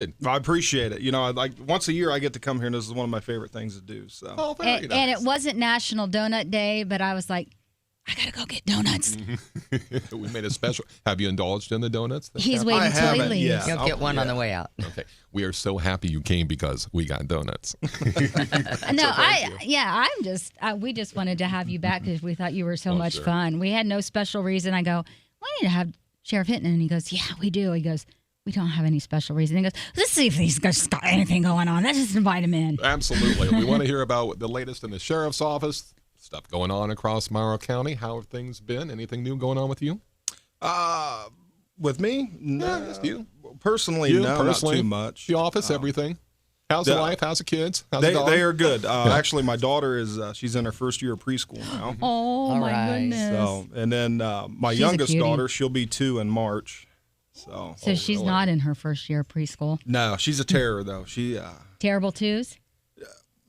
I appreciate it. Like once a year I get to come here, and this is one of my favorite things to do. So. Oh, very nice. And it wasn't National Donut Day, but I was like, I gotta go get donuts. We made a special. Have you indulged in the donuts? He's waiting till he leaves. Yeah. You'll get one on the way out. Okay. We are so happy you came because we got donuts. We just wanted to have you back because we thought you were so much sure. fun. We had no special reason. I go, we need to have Sheriff Hinton. And he goes, yeah, we do. He goes, we don't have any special reason. He goes, let's see if he's got anything going on. Let's just invite him in. Absolutely. We want to hear about the latest in the sheriff's office, stuff going on across Morrow County. How have things been? Anything new going on with you? With me? No. Yeah, just you. Personally, no, not too much. The office, everything. How's the wife? How's the kids? How's the dog? They are good. Actually, my daughter she's in her first year of preschool now. Oh, my right. goodness. So, and then my She's a youngest cutie. daughter, she'll be 2 in March. So she's really? not in her first year of preschool. no, she's a terror though. She Terrible twos?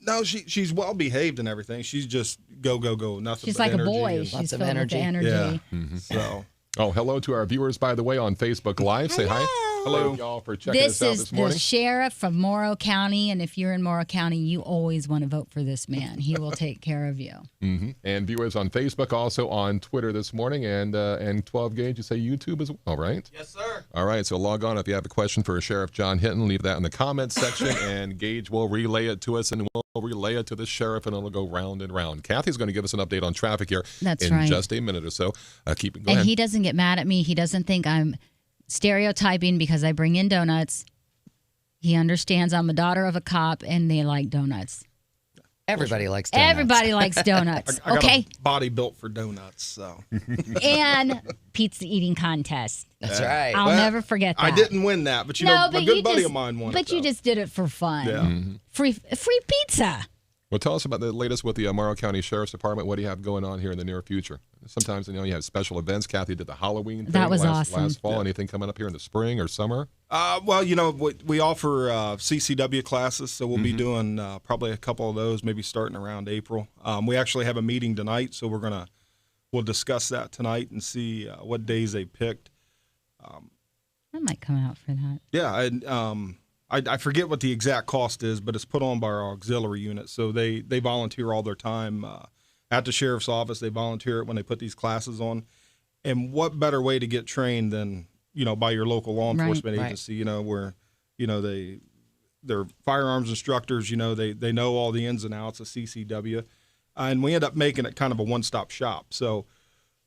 no, she's well behaved and everything. She's just go nothing. She's but like a energy boy. and- She's Lots of filled with the energy. energy. Yeah. So Oh, hello to our viewers, by the way, on Facebook Live. Say hi. Hello, y'all, for checking This us out is this the morning. sheriff from Morrow County, and if you're in Morrow County, you always want to vote for this man. He will take care of you. And viewers on Facebook, also on Twitter this morning, and 12 Gauge, you say YouTube as well, right? yes, sir. All right, so log on if you have a question for Sheriff John Hinton. Leave that in the comments section, and Gage will relay it to us, and we'll relay it to the sheriff, and it'll go round and round. Kathy's going to give us an update on traffic here That's in right. just a minute or so. Go And ahead. he doesn't get mad at me. He doesn't think I'm stereotyping because I bring in donuts. He understands I'm a daughter of a cop, and they like donuts. Everybody likes donuts. Everybody likes donuts, I got okay? a body built for donuts. So And pizza eating contest. That's right. I'll Well, never forget that. I didn't win that, but a good buddy of mine won. But it, you though. just did it for fun. Yeah. Free pizza. Well, tell us about the latest with the Morrow County Sheriff's Department. What do you have going on here in the near future? Sometimes, you have special events. Kathy did the Halloween thing That was awesome. last fall. Anything coming up here in the spring or summer? Well, we offer CCW classes, so we'll be doing probably a couple of those, maybe starting around April. We actually have a meeting tonight, so we'll discuss that tonight and see what days they picked. I might come out for that. Yeah, and I forget what the exact cost is, but it's put on by our auxiliary unit, so they volunteer all their time at the sheriff's office. They volunteer it when they put these classes on. And what better way to get trained than by your local law enforcement right. agency? Where they're firearms instructors. They know all the ins and outs of CCW, and we end up making it kind of a one-stop shop. So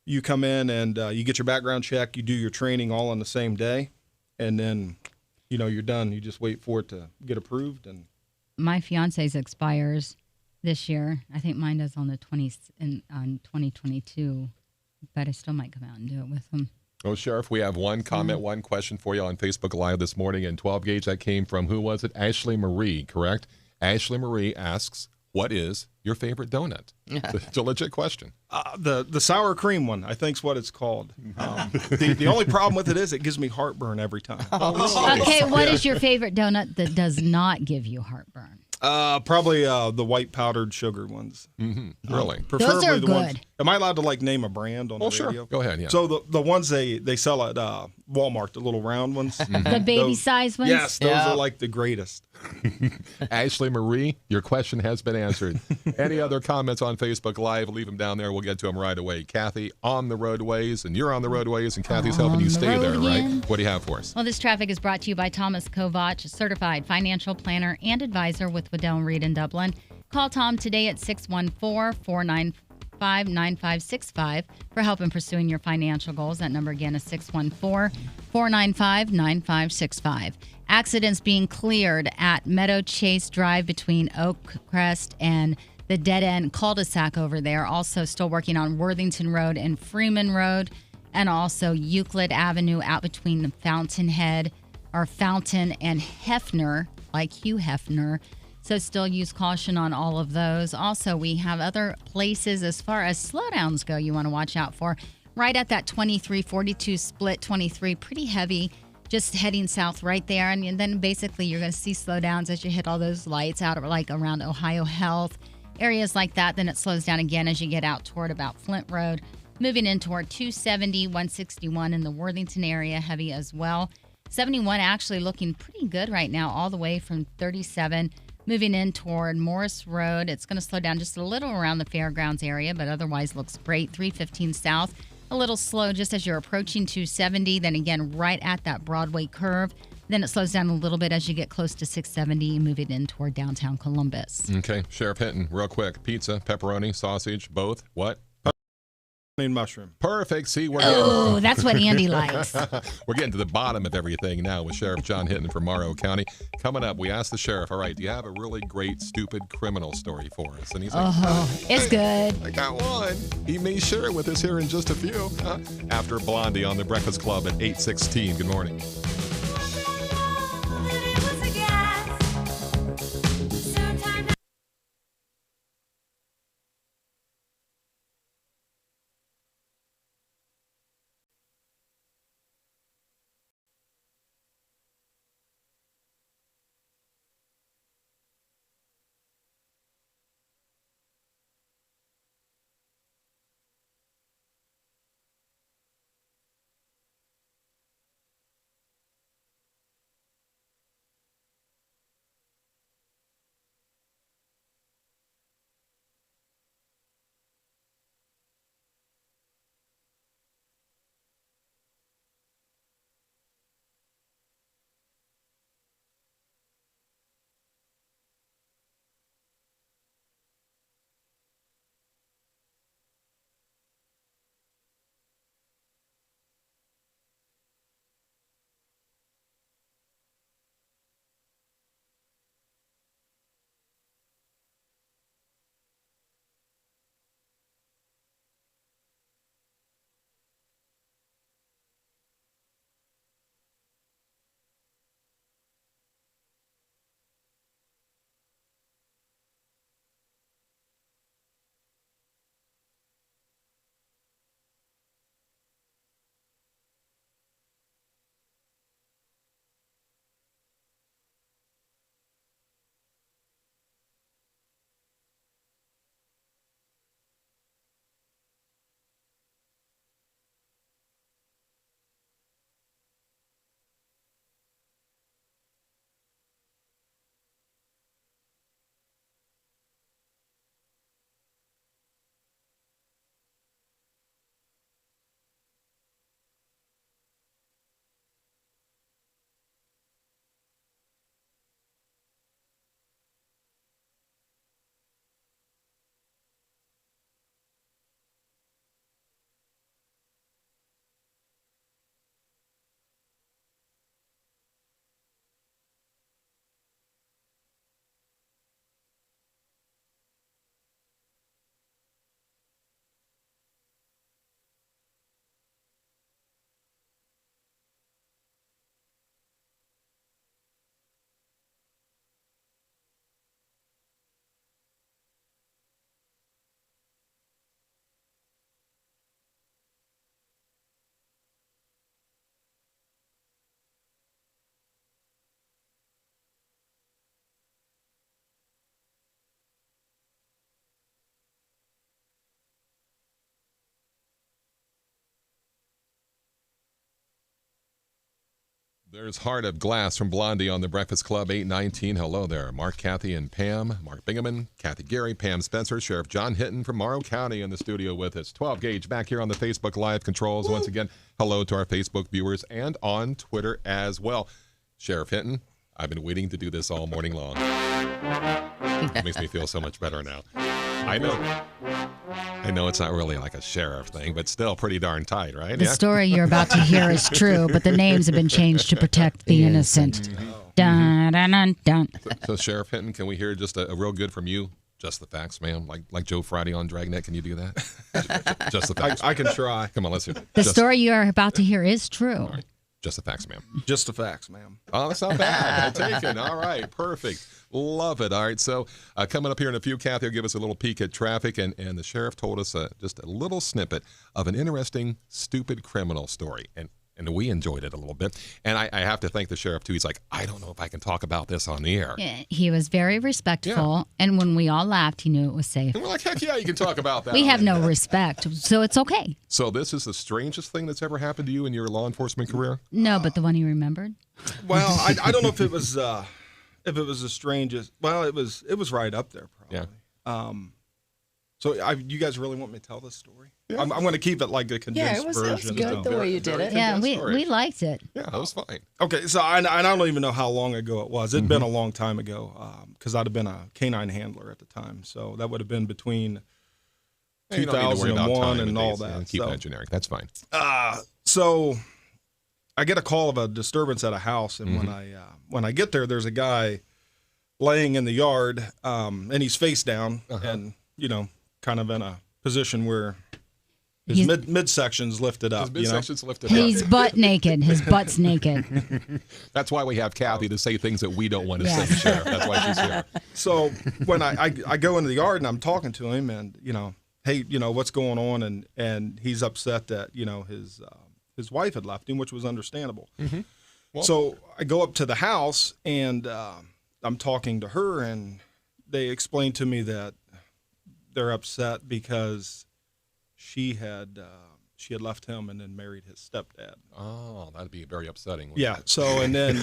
you come in and you get your background check, you do your training all on the same day, and then you're done. You just wait for it to get approved. And My fiance's expires this year. I think mine does on the 2022, but I still might come out and do it with him. Oh, Sheriff, we have one comment, one question for you on Facebook Live this morning. And 12 Gauge, that came from, who was it? Ashley Marie, correct? Ashley Marie asks, what is your favorite donut? It's a legit question. the sour cream one, I think, is what it's called. The only problem with it is it gives me heartburn every time. Okay, what is your favorite donut that does not give you heartburn? Probably the white powdered sugar ones. Really? Preferably Those are the ones. good. Am I allowed to name a brand on the radio? Go ahead, yeah. So the ones they sell at Walmart, the little round ones. The baby size ones? Yes, those Yeah. are like the greatest. Ashley Marie, your question has been answered. Any other comments on Facebook Live, leave them down there. We'll get to them right away. Kathy, on the roadways, and you're on the roadways, and Kathy's helping you the stay there, road right? again. What do you have for us? Well, this traffic is brought to you by Thomas Kovach, certified financial planner and advisor with Waddell & Reed in Dublin. Call Tom today at 614-495-9565 for help in pursuing your financial goals. That number again is 614-495-9565. Accidents being cleared at Meadow Chase Drive between Oakcrest and the dead end cul-de-sac over there. Also still working on Worthington Road and Freeman Road, and also Euclid Avenue out between Fountain and Hefner, like Hugh Hefner. So still use caution on all of those. Also, we have other places as far as slowdowns go you want to watch out for. Right at that 2342 split 23, pretty heavy, just heading south right there. And then basically you're going to see slowdowns as you hit all those lights out around Ohio Health, areas like that. Then it slows down again as you get out toward about Flint Road. Moving in toward 270, 161 in the Worthington area, heavy as well. 71 actually looking pretty good right now, all the way from 37. Moving in toward Morris Road. It's going to slow down just a little around the fairgrounds area, but otherwise looks great. 315 south. A little slow just as you're approaching 270. Then again, right at that Broadway curve. Then it slows down a little bit as you get close to 670, moving in toward downtown Columbus. Okay, Sheriff Hinton, real quick. Pizza, pepperoni, sausage, both. What? Mushroom. Perfect. See, we're Oh, that's what Andy likes. we're getting to the bottom of everything now with Sheriff John Hinton from Morrow County. Coming up, we asked the sheriff, all right, do you have a really great, stupid criminal story for us? And he's like, It's good. I got one. He may share it with us here in just a few. After Blondie on The Breakfast Club at 8:16. Good morning. There's Heart of Glass from Blondie on The Breakfast Club, 8:19. Hello there. Mark, Kathy, and Pam. Mark Bingaman, Kathy Gary, Pam Spencer, Sheriff John Hinton from Morrow County in the studio with us. 12 Gauge back here on the Facebook Live controls. Once again, hello to our Facebook viewers and on Twitter as well. Sheriff Hinton, I've been waiting to do this all morning long. It makes me feel so much better now. I know it's not really like a sheriff thing, but still pretty darn tight, right? The story you're about to hear is true, but the names have been changed to protect the innocent. Dun, dun, dun, dun. So, Sheriff Hinton, can we hear just a real good from you? Just the facts, ma'am. Like Joe Friday on Dragnet. Can you do that? Just the facts. I can try. Come on, let's hear it. The story you are about to hear is true. All right. Just the facts, ma'am. Just the facts, ma'am. Oh, that's not bad. I'll take it. All right. Perfect. Love it. All right. So coming up here in a few, Kathy will give us a little peek at traffic. And the sheriff told us just a little snippet of an interesting, stupid criminal story. And And we enjoyed it a little bit. And I have to thank the sheriff, too. He's like, I don't know if I can talk about this on the air. Yeah, he was very respectful, and when we all laughed, he knew it was safe. And we're like, heck yeah, you can talk about that. We have no respect, so it's okay. So this is the strangest thing that's ever happened to you in your law enforcement career? No, but the one he remembered. Well, I don't know if it was the strangest. Well, it was right up there probably. Yeah. So you guys really want me to tell this story? Yeah. I'm going to keep it like a condensed version. It was good the way you did it. Yeah, we liked it. Yeah, that was fine. Okay, so I don't even know how long ago it was. It'd been a long time ago because I'd have been a canine handler at the time. So that would have been between 2001 and all that. Keep that generic. That's fine. So I get a call of a disturbance at a house, and when I get there, there's a guy laying in the yard, and he's face down, and kind of in a position where his midsection's lifted up. His midsection's lifted He's up. butt naked. His butt's naked. That's why we have Kathy to say things that we don't want to say, Sheriff. That's why she's here. So when I go into the yard and I'm talking to him, and hey, what's going on, and he's upset that his wife had left him, which was understandable. Mm-hmm. Well, so I go up to the house and I'm talking to her, and they explained to me that they're upset because she had left him and then married his stepdad. Oh, that'd be very upsetting. Yeah. So and then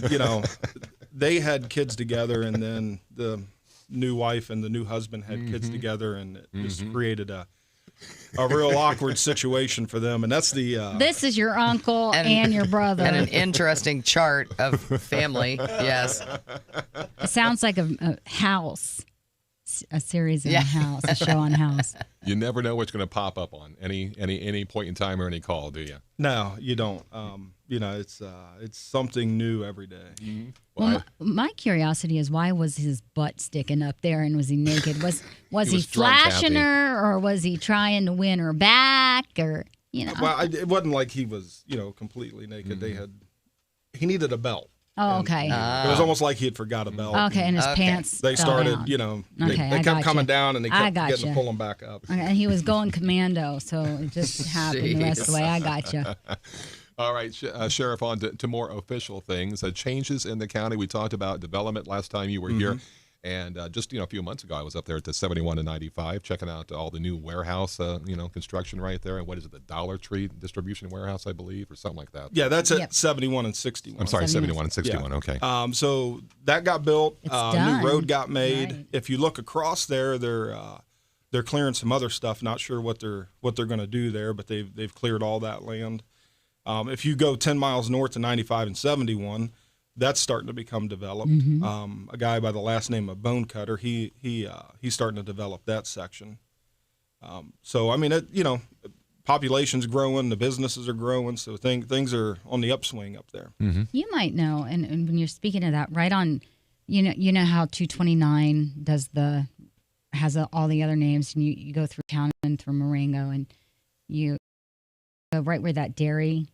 they had kids together, and then the new wife and the new husband had kids together, and it just created a real awkward situation for them. And that's the This is your uncle and your brother. And an interesting chart of family. Yes. It sounds like a house. A series in House, a show on House. You never know what's going to pop up on any point in time or any call, do you? No, you don't. It's something new every day. Mm-hmm. Well, my curiosity is, why was his butt sticking up there, and was he naked? Was he flashing her, or was he trying to win her back, or Well, it wasn't like he was completely naked. Mm-hmm. He needed a belt. Oh, okay. It was almost like he had forgot a belt. Okay, and his pants. They started, down. They kept coming down, and they kept getting to pull him back up. Okay, and he was going commando, so it just happened the rest of the way. I got you. All right, Sheriff, on to more official things. Changes in the county. We talked about development last time you were here. And just a few months ago, I was up there at the 71 and 95 checking out all the new warehouse, construction right there. And what is it, the Dollar Tree distribution warehouse, I believe, or something like that? Yeah, that's at 71 and 61. I'm sorry, 71 and 61. Yeah. Okay. So that got built. New road got made. Right. If you look across there, they're clearing some other stuff. Not sure what they're going to do there, but they've cleared all that land. If you go 10 miles north to 95 and 71. That's starting to become developed. A guy by the last name of Bonecutter, he's starting to develop that section. So I mean, population's growing, the businesses are growing, so things are on the upswing up there. Mm-hmm. You might know, and when you're speaking of that, right on, you know how 229 has all the other names, and you go through town and through Marengo, and you go right where that Dairy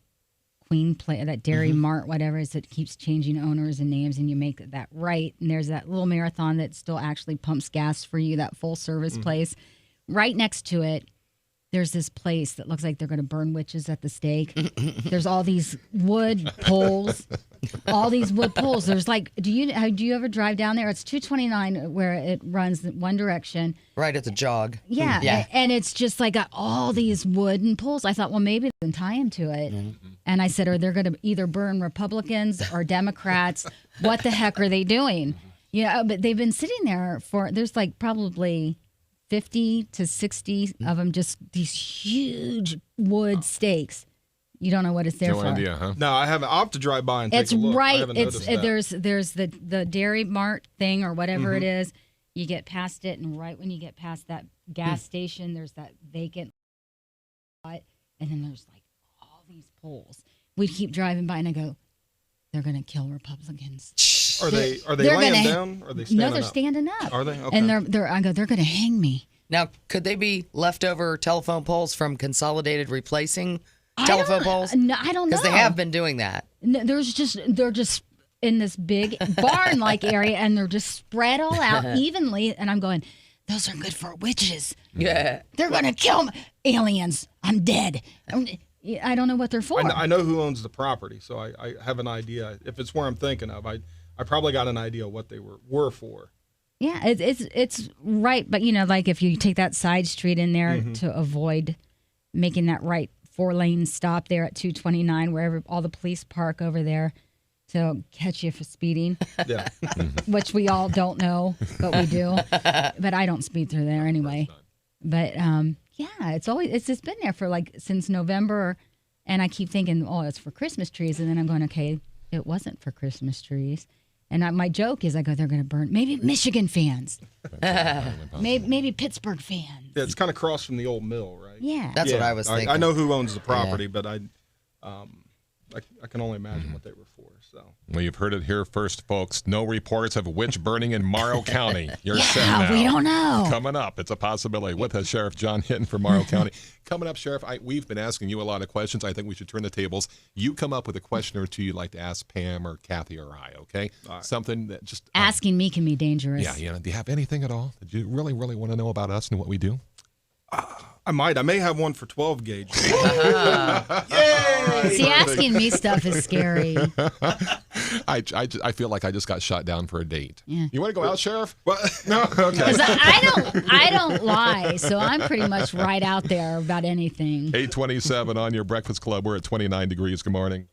Queen that Dairy Mart, whatever, is it keeps changing owners and names, and you make that right. And there's that little marathon that still actually pumps gas for you, that full service place. Right next to it, there's this place that looks like they're going to burn witches at the stake. There's all these wood poles. There's like, do you ever drive down there? It's 229 where it runs one direction. Right at the jog. Yeah. And it's just like got all these wooden poles. I thought, well, maybe they can tie them to it. And I said, are they going to either burn Republicans or Democrats? What the heck are they doing? But they've been sitting there there's like probably 50 to 60 of them, just these huge wood stakes. You don't know what it's there for. No idea, huh? No, I haven't. I'll have to drive by and take a look. It's right. I haven't noticed that. There's the Dairy Mart thing or whatever it is. You get past it, and right when you get past that gas station, there's that vacant lot, and then there's like all these poles. We keep driving by, and I go, they're going to kill Republicans. Are they laying down? Or are they standing up? No, they're standing up. Are they? Okay. And I go, they're going to hang me. Now, could they be leftover telephone poles from Consolidated replacing telephone poles? No, I don't know. Because they have been doing that. No, they're just in this big barn-like area, and they're just spread all out evenly. And I'm going, those are good for witches. Yeah. They're going to kill me. Aliens. I'm dead. I don't know what they're for. I know who owns the property, so I have an idea. If it's where I'm thinking of, I probably got an idea what they were for. Yeah, it's right, but like if you take that side street in there to avoid making that right 4-lane stop there at 229, wherever all the police park over there to catch you for speeding, Yeah. which we all don't know, but we do. But I don't speed through there anyway. But it's just been there for since November, and I keep thinking, oh, it's for Christmas trees, and then I'm going, okay, it wasn't for Christmas trees. And my joke is, I go, they're going to burn maybe Michigan fans, maybe Pittsburgh fans. Yeah, it's kind of across from the old mill, right? Yeah, That's what I was thinking. I know who owns the property, but I can only imagine what they were for. So. Well, you've heard it here first, folks. No reports of witch burning in Morrow County. You're set now. We don't know. Coming up, it's a possibility with us, Sheriff John Hinton from Morrow County. Coming up, Sheriff, we've been asking you a lot of questions. I think we should turn the tables. You come up with a question or two you'd like to ask Pam or Kathy or I, okay? Right. Something that just... Asking me can be dangerous. Yeah. Do you have anything at all that you really, really want to know about us and what we do? I may have one for 12 gauge. See, asking me stuff is scary. I feel like I just got shot down for a date. Yeah. You want to go out, Sheriff? Well, no, okay. Because I don't lie, so I'm pretty much right out there about anything. 8:27 on your Breakfast Club. We're at 29 degrees. Good morning.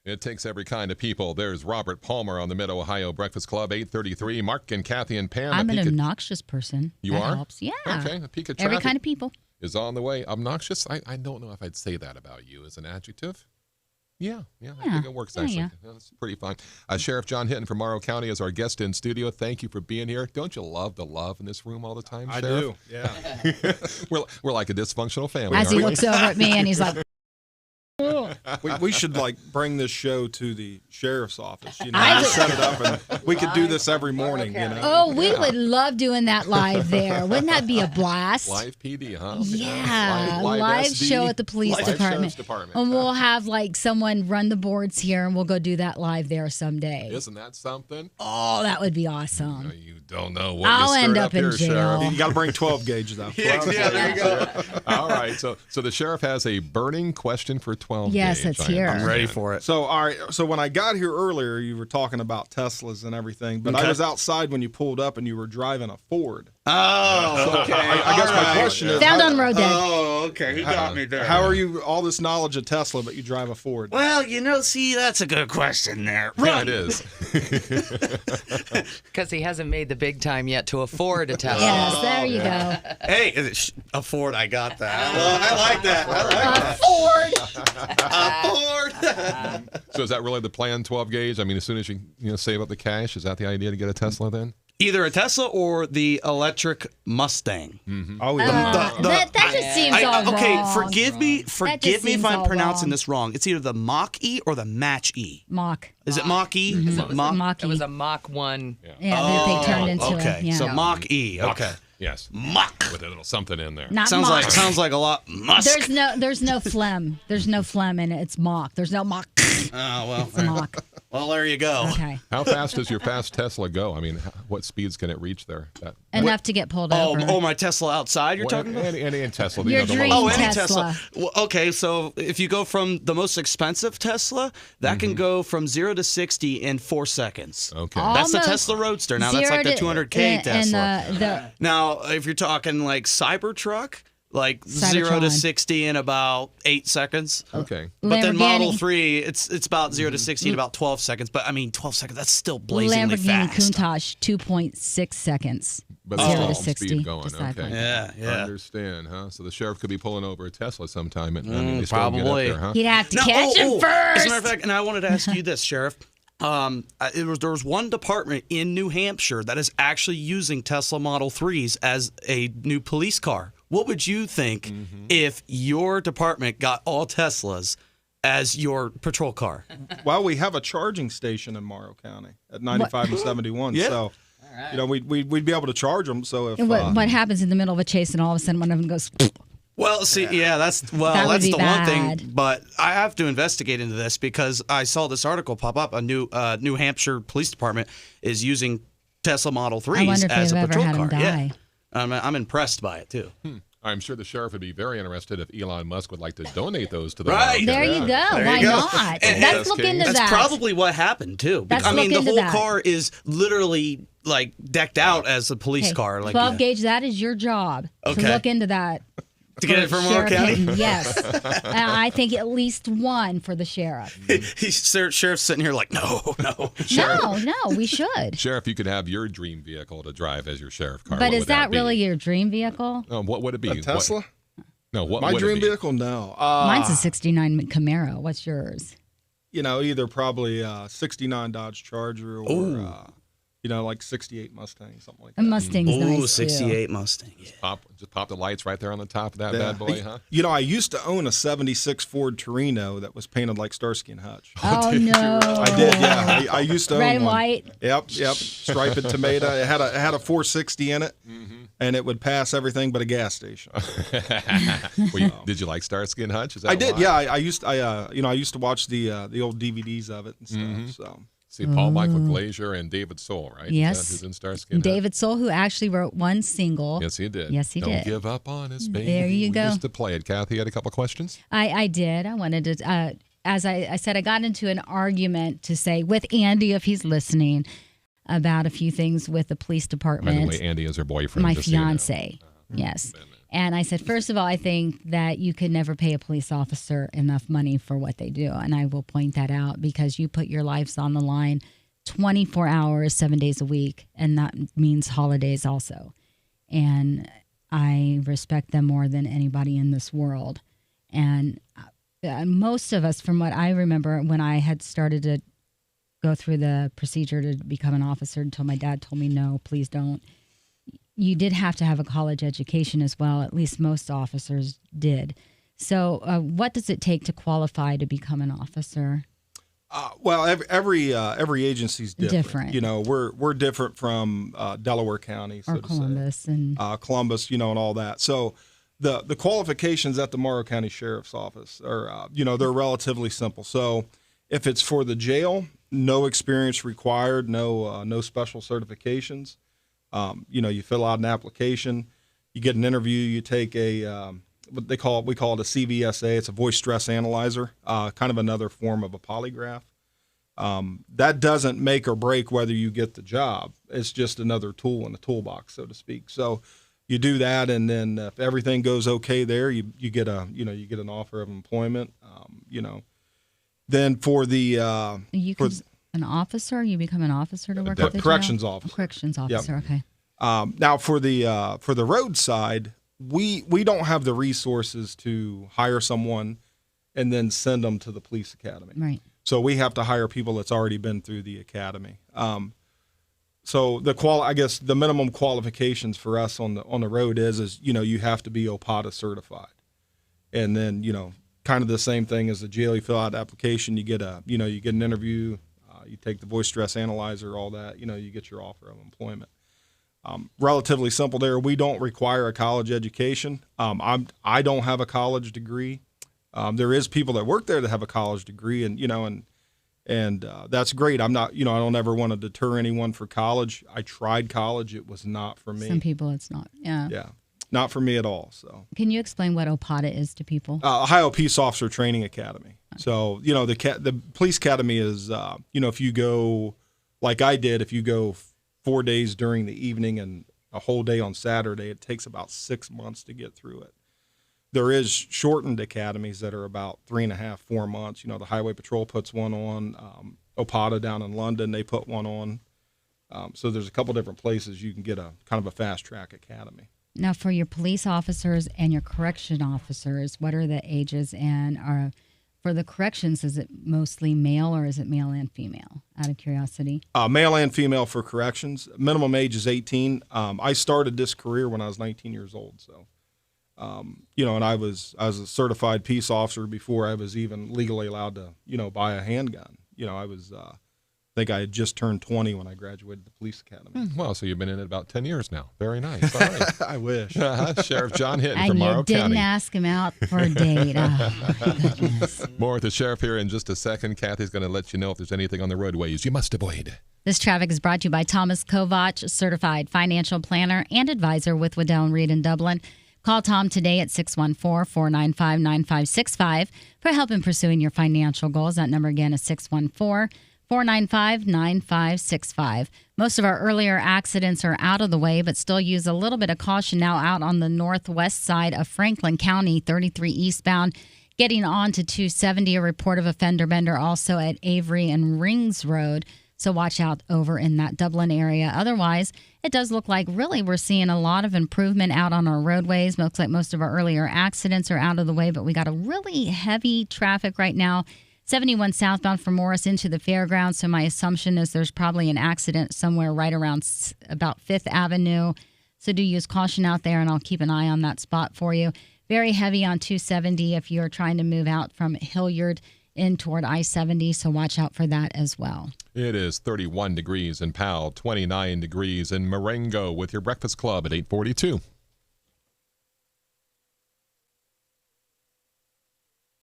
It takes every kind of people. There's Robert Palmer on the Mid-Ohio Breakfast Club, 8:33. Mark and Kathy and Pam. I'm an obnoxious person. You that are? Helps. Yeah. Okay. A peak of Every traffic kind of people. is on the way. Obnoxious? I don't know if I'd say that about you as an adjective. Yeah, I think it works, actually. Yeah. That's pretty fine. Sheriff John Hinton from Morrow County is our guest in studio. Thank you for being here. Don't you love the love in this room all the time, I Sheriff? do, yeah. We're like a dysfunctional family. As he aren't we? looks over at me and he's like, We should bring this show to the sheriff's office. Just set it up, and we could do this every morning. oh, we would love doing that live there. Wouldn't that be a blast? Live PD, huh? Yeah, live live SD, show at the police live department. sheriff's department. And we'll have someone run the boards here, and we'll go do that live there someday. Isn't that something? Oh, that would be awesome. You don't know what I'll you end stirred up in here, jail. Sheriff. You got to bring 12 gauge though. Yeah, there you go. All right, so the sheriff has a burning question for 12 Yes, gauge. it's here. I'm Ready for it. So, all right. So when I got here earlier, you were talking about Teslas and everything, but I was outside when you pulled up and you were driving a Ford. Oh, okay. I guess my question is, Found on road deck. Oh, okay. He got me there. how are you all this knowledge of Tesla, but you drive a Ford? Well, see, that's a good question there. Yeah, it is. Because he hasn't made the big time yet to afford a Tesla. Yes, there you go. Hey, a Ford, I got that. Well, I like that. A Ford. So is that really the plan, 12 gauge? I mean, as soon as you save up the cash, is that the idea to get a Tesla then? Either a Tesla or the electric Mustang. Oh, yeah. That just seems all wrong. Okay, forgive me That just if seems I'm all pronouncing wrong. this wrong. It's either the Mach-E or the Match-E. Mach. Is it Mach-E? Is it Mach-E. It was a Mach 1. Yeah, that they turned into okay. it. Yeah. So Mach-E. Okay. Yes. Mach. With a little something in there. Not Sounds Mach. like a lot. Musk. There's no phlegm. There's no phlegm in it. It's Mach. There's no Mach. Oh, well. It's Mach. Well, there you go. Okay. How fast does your fast Tesla go? I mean, what speeds can it reach there? Enough to get pulled Oh, over. my Tesla outside you're talking about? Any Tesla. Your the dream low- Oh, any Tesla. Tesla. Well, okay, so if you go from the most expensive Tesla, that can go from 0 to 60 in 4 seconds. Okay. That's the Almost Tesla Roadster. Now, that's like the 200K Tesla. And Now, if you're talking like Cybertruck, like 0 to Cybertron. 60 in about 8 seconds. Okay. But then Model Lamborghini. 3, it's about 0 to 60 in about 12 seconds. But I mean, 12 seconds, that's still blazingly Lamborghini fast. Countach, 2.6 seconds. But 0 that's to all 60. speed going. Just like Okay. Yeah, yeah. Understand, huh? So the sheriff could be pulling over a Tesla sometime. And, I mean, they still get up probably. there, huh? He'd have to Now, catch him As a first. matter of fact, and I wanted to ask you this, Sheriff. There was one department in New Hampshire that is actually using Tesla Model 3s as a new police car. What would you think if your department got all Teslas as your patrol car? Well, we have a charging station in Morrow County at 95 and 71. Yeah. So, we'd be able to charge them. So if And what happens in the middle of a chase and all of a sudden one of them goes, Well, see, that's That would that's be the one bad. thing. But I have to investigate into this because I saw this article pop up. A new New Hampshire Police Department is using Tesla Model 3s I wonder if as they've a ever patrol had car. him Yeah. die. I'm impressed by it too. I'm sure the sheriff would be very interested if Elon Musk would like to donate those to the Right. There you go. Why not? Let's look into That's that. probably what happened too. Let's I mean, look the into whole that. car is literally like decked out as a police Okay, car. Like 12 gauge, that is your job to Okay. look into that. to get it from Monroe Sheriff County. Hinton, yes. I think at least one for the sheriff. Sheriff's sitting here like, no. No, we should. Sheriff, you could have your dream vehicle to drive as your sheriff car. But What is would that be? really your dream vehicle? What would it be? A Tesla? No, what My would dream it be? vehicle? No. Mine's a 69 Camaro. What's yours? Either probably a 69 Dodge Charger or, like 68 Mustang, something like A that. Mustang's nice too. 68 Mustang. Yeah. Just pop the lights right there on the top of that Yeah. bad boy, huh? I used to own a 76 Ford Torino that was painted like Starsky and Hutch. Oh no! I did, yeah. I used to own Red and one. white. Yep. Striped tomato. It had a 460 in it, and it would pass everything but a gas station. Did you like Starsky and Hutch? Is that I did, why? yeah. I used to watch the old DVDs of it and stuff. So See, Paul Michael Glazier and David Soul, right? Yes. Is that who's in Starsky and Hutch? David Soul, who actually wrote one single. Yes, he did. Yes, he Don't did. give up on us, baby. There you go. We used to play it. Kathy had a couple questions. I did. I wanted to, as I said, I got into an argument to say with Andy, if he's listening, about a few things with the police By department. the way, Andy is her boyfriend. My just so you know. fiance. Yes. And I said, first of all, I think that you could never pay a police officer enough money for what they do. And I will point that out because you put your lives on the line 24 hours, 7 days a week. And that means holidays also. And I respect them more than anybody in this world. And most of us, from what I remember, when I had started to go through the procedure to become an officer until my dad told me, no, please don't. You did have to have a college education as well. At least most officers did. So what does it take to qualify to become an officer? Well, every agency's different. Different. We're different from Delaware County, so Or to Columbus say. and Columbus, and all that. So the qualifications at the Morrow County Sheriff's Office are, they're relatively simple. So if it's for the jail, no experience required, no special certifications. You fill out an application, you get an interview, you take we call it a CVSA. It's a voice stress analyzer, kind of another form of a polygraph. That doesn't make or break whether you get the job. It's just another tool in the toolbox, so to speak. So you do that, and then if everything goes okay there, you get an offer of employment. Then for the an officer, you become an officer to work the at the corrections jail? officer. Corrections officer. Okay. Now for the roadside, we don't have the resources to hire someone and then send them to the police academy. Right. So we have to hire people that's already been through the academy. So I guess the minimum qualifications for us on the road is you have to be OPATA certified, and then kind of the same thing as the jail. You fill out an application, you get an interview, you take the voice stress analyzer, all that. You get your offer of employment. Relatively simple there. We don't require a college education. I don't have a college degree. There is people that work there that have a college degree, and that's great. I'm not, I don't ever want to deter anyone for college. I tried college. It was not for me. Some people it's not. Yeah. Yeah. Not for me at all. So Can you explain what OPATA is to people? Ohio Peace Officer Training Academy. So, the police academy is, if you go like I did, if you go 4 days during the evening and a whole day on Saturday, it takes about 6 months to get through it. There is shortened academies that are about 3.5, 4 months. The Highway Patrol puts one on. OPATA down in London, they put one on. So there's a couple different places you can get a kind of a fast track academy. Now, for your police officers and your correction officers, what are the ages? And for the corrections, is it mostly male or is it male and female? Out of curiosity. Male and female for corrections. Minimum age is 18. I started this career when I was 19 years old. So, and I was a certified peace officer before I was even legally allowed to, buy a handgun. I was think I had just turned 20 when I graduated the police academy. Well, so you've been in it about 10 years now. Very nice. All right. I wish. Sheriff John Hinton And from you Morrow didn't County. ask him out for a date. Oh, my goodness. More with the sheriff here in just a second. Kathy's going to let you know if there's anything on the roadways you must avoid. This traffic is brought to you by Thomas Kovach, certified financial planner and advisor with Waddell & Reed in Dublin. Call Tom today at 614-495-9565 for help in pursuing your financial goals. That number again is 614-495-9565. Most of our earlier accidents are out of the way, but still use a little bit of caution now out on the northwest side of Franklin County, 33 eastbound. Getting on to 270, a report of a fender bender also at Avery and Rings Road. So watch out over in that Dublin area. Otherwise, it does look like really we're seeing a lot of improvement out on our roadways. Looks like most of our earlier accidents are out of the way, but we got a really heavy traffic right now. 71 southbound from Morris into the fairgrounds. So my assumption is there's probably an accident somewhere right around about 5th Avenue. So do use caution out there, and I'll keep an eye on that spot for you. Very heavy on 270 if you're trying to move out from Hilliard in toward I-70, so watch out for that as well. It is 31 degrees in Powell, 29 degrees in Marengo with your Breakfast Club at 8:42.